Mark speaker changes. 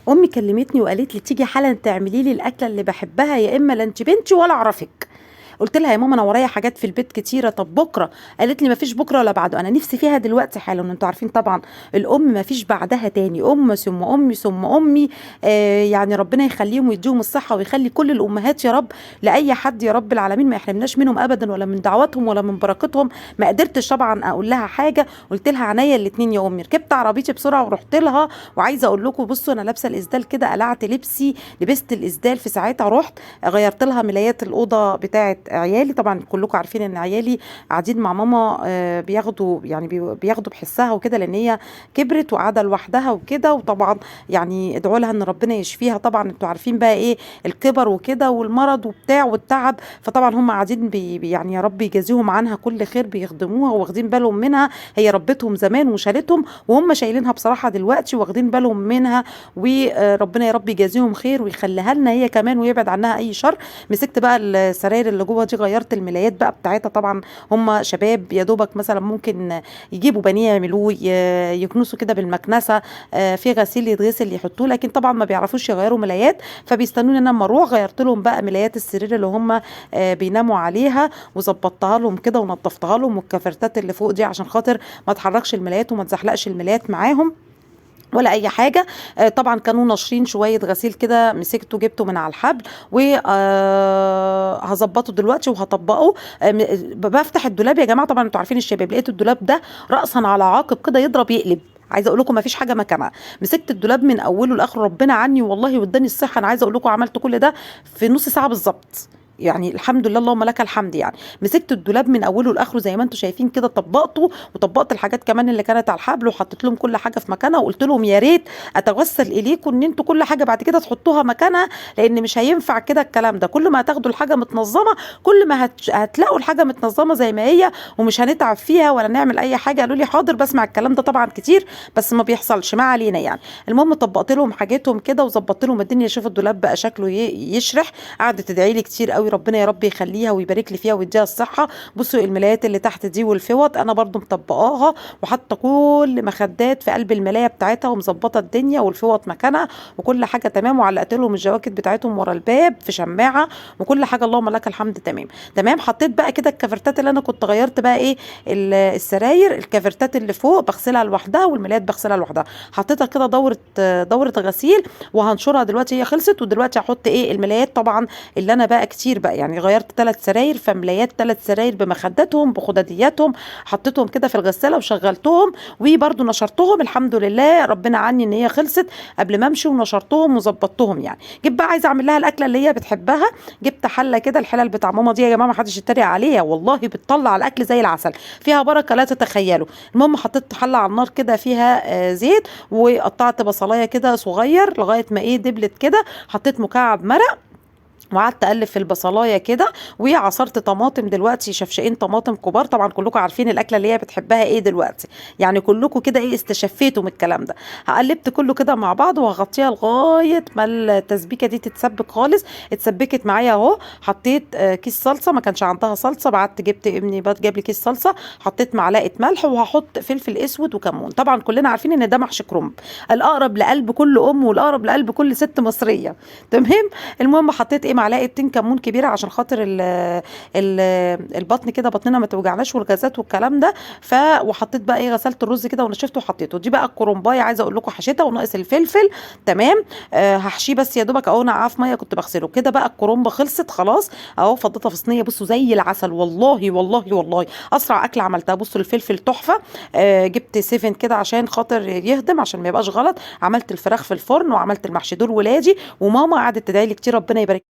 Speaker 1: امي كلمتني وقالت لي تيجي حالا تعملي لي الاكله اللي بحبها، يا اما لا انت بنتي ولا اعرفك. قلت لها يا ماما انا ورايا حاجات في البيت كتيره، طب بكره؟ قالت لي ما فيش بكره ولا بعده، انا نفسي فيها دلوقتي حالا. انتوا عارفين طبعا الام ما فيش بعدها تاني، ام ثم امي ثم امي. يعني ربنا يخليهم ويديهم الصحه ويخلي كل الامهات يا رب لاي حد يا رب العالمين، ما يحرمناش منهم ابدا ولا من دعواتهم ولا من بركتهم. ما قدرتش طبعا اقول لها حاجه، قلت لها عينيا الاثنين يا امي. ركبت عربيتي بسرعه ورحت لها، وعايزه اقول لكم بصوا انا لابسه الاسدال كده، قلعت لبسي، لبست الاسدال في ساعتها، رحت غيرت لها ملايات الاوضه بتاعه عيالي. طبعا كلكم عارفين ان عيالي قاعدين مع ماما، بياخدوا يعني بياخدوا بحسها وكده، لان هي كبرت وقاعده لوحدها وكده. وطبعا يعني ادعوا لها ان ربنا يشفيها. طبعا انتوا عارفين بقى ايه الكبر وكده والمرض وبتاع والتعب، فطبعا هم قاعدين يعني يا رب يجازيهم عنها كل خير، بيخدموها واخدين بالهم منها. هي ربتهم زمان وشالتهم، وهم شايلينها بصراحه دلوقتي واخدين بالهم منها، وربنا يا رب يجازيهم خير ويخليها لنا هي كمان ويبعد عنها اي شر. مسكت بقى السراير اللي جوه دي، غيرت الملايات بقى بتاعتها. طبعا هم شباب يا دوبك مثلا ممكن يجيبوا بانيه يعملوه، يكنسوا كده بالمكنسه، في غسيل يتغسل يحطوه، لكن طبعا ما بيعرفوش يغيروا ملايات، فبيستنوني انا لما اروح. غيرت لهم بقى ملايات السرير اللي هم بيناموا عليها، وظبطتها لهم كده ونظفتها لهم، والكفرتات اللي فوق دي عشان خاطر ما تحركش الملايات وما تزحلقش الملايات معاهم ولا اي حاجه. طبعا كانوا ناشرين شويه غسيل كده، مسكته جبته من على الحبل وهظبطه دلوقتي وهطبقه. بفتح الدولاب يا جماعه، طبعا انتوا عارفين الشباب، لقيت الدولاب ده راسا على عاقب كده يضرب يقلب. عايزه اقول لكم ما فيش حاجه مكانها. مسكت الدولاب من اوله لاخره، ربنا عني والله واداني الصحه. انا عايزه اقول لكم عملت كل ده في نص ساعه بالظبط، يعني الحمد لله اللهم لك الحمد. يعني مسكت الدولاب من اوله لاخره زي ما انتم شايفين كده، طبقته وطبقت الحاجات كمان اللي كانت على الحبل، وحطيت لهم كل حاجه في مكانها، وقلت لهم يا ريت اتوسل اليكم ان انتوا كل حاجه بعد كده تحطوها مكانها، لان مش هينفع كده الكلام ده. كل ما هتاخدوا الحاجه متنظمه كل ما هتلاقوا الحاجه متنظمه زي ما هي، ومش هنتعب فيها ولا نعمل اي حاجه. قالوا لي حاضر، بسمع الكلام ده طبعا كتير بس ما بيحصلش، ما علينا يعني. المهم طبقت لهم حاجتهم كده وظبطت لهم الدنيا. شوفوا الدولاب بقى شكله يشرح. قعدت تدعي لي كتير قوي، ربنا يا رب يخليها ويبارك لي فيها ويديها الصحه. بصوا الملايات اللي تحت دي والفوط انا برضو مطبقاها، وحاطه كل مخدات في قلب الملايه بتاعتها، ومظبطه الدنيا والفوط مكانها وكل حاجه تمام. وعلقت لهم الجواكت بتاعتهم ورا الباب في شماعه وكل حاجه، اللهم لك الحمد. تمام تمام. حطيت بقى كده الكفرتات اللي انا كنت غيرت بقى ايه السراير، الكفرتات اللي فوق بغسلها لوحدها والملايات بغسلها لوحدها. حطيتها كده دوره غسيل، وهنشرها دلوقتي. هي خلصت، ودلوقتي هحط ايه الملايات طبعا اللي انا بقى كتير بقى يعني غيرت 3 سراير، فملايات 3 سراير بمخداتهم بخدادياتهم، حطيتهم كده في الغساله وشغلتهم وبرده نشرتهم. الحمد لله ربنا عني ان هي خلصت قبل ما امشي، ونشرتهم وظبطتهم يعني. جيت بقى عايزه اعمل لها الاكله اللي هي بتحبها. جبت حله كده، الحلل بتاع ماما دي يا جماعه ما حدش يتريق عليها والله، بتطلع الاكل زي العسل، فيها بركه لا تتخيلوا. المهم حطيت حله على النار كده فيها زيت، وقطعت بصلايه كده صغير لغايه ما ايه دبلت كده. حطيت مكعب مرق وقعدت اقلب في البصلايه كده، وعصرت طماطم دلوقتي، شفشقين طماطم كبار. طبعا كلكم عارفين الاكله اللي هي بتحبها ايه دلوقتي، يعني كلكم كده ايه استشفيتوا من الكلام ده. قلبت كله كده مع بعض وهغطيها لغايه ما التسبيكه دي تتسبك خالص. اتسبكت معايا اهو. حطيت كيس صلصه، ما كانش عندها صلصه، بعت جبت ابني جاب لي كيس صلصه. حطيت معلقه ملح، وهحط فلفل اسود وكمون. طبعا كلنا عارفين ان ده محشي كرنب، الاقرب لقلب كل ام والاقرب لقلب كل ست مصريه. تمام. المهم حطيت ايه معلقتين كمون كبيره عشان خاطر ال البطن كده، بطننا ما توجعناش والغازات والكلام ده. وحطيت بقى ايه غسلت الرز كده ونشفته وحطيته. دي بقى الكرنبايه، عايزه اقول لكم حشيتها وناقص الفلفل. تمام. هحشيه بس يا دوبك اهو، نقعاه في ميه كنت بغسله كده. بقى الكرنبه خلصت خلاص اهو، فضيتها في صينيه. بصوا زي العسل والله والله والله، اسرع اكله عملتها. بصوا الفلفل تحفه. جبت 7 كده عشان خاطر يهضم، عشان ما يبقاش غلط. عملت الفراخ في الفرن وعملت المحشي. دول ولادي وماما قعدت تدعي لي كتير، ربنا يبارك.